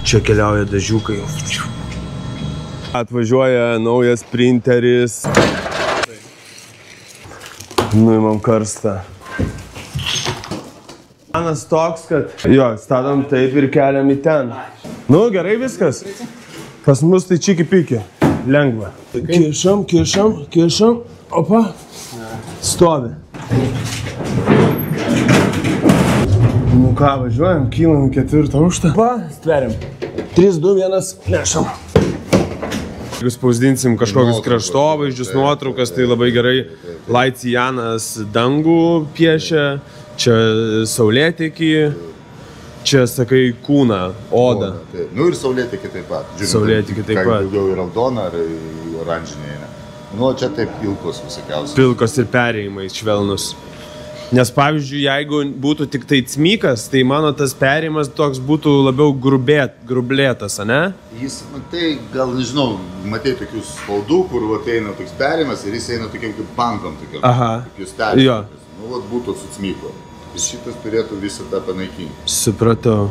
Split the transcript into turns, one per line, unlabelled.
Čia keliauja dažiukai. Atvažiuoja naujas printeris. Nuimam karstą. Planas toks, kad jo, statom taip ir keliam į ten. Nu, gerai viskas. Pas mus tai čiki-piki. Lengva. Kišam. Opa. Stovi. Nu ką, važiuojam, kylam į 4. aukštą. Va, stveriam. 3, 2, 1, nešam. Jeigu spausdinsim kažkokius kraštovaizdžius, nuotraukas, tai labai gerai. Laicijanas dangų piešia, čia saulėtekį, čia, sakai, kūną, odą.
Nu ir saulėtekį taip pat.
Saulėtekį taip pat.
Daugiau į raudoną ar į oranžinį. Nu, čia taip pilkos visokiausios.
Pilkos ir perėjimai švelnus. Nes, pavyzdžiui, jeigu būtų tik tai cmykas, tai mano tas perėjimas toks būtų labiau grublėtas, ane?
Jis, matai, gal nežinau, matai tokius spaudų, kur eina toks perėjimas ir jis eina tokiam kaip bankom, tokiam.
Aha.
Kaip jūs perėjimas. Nu, būtų su cmyku. Ir šitas turėtų visą tą panaikinti.
Supratau.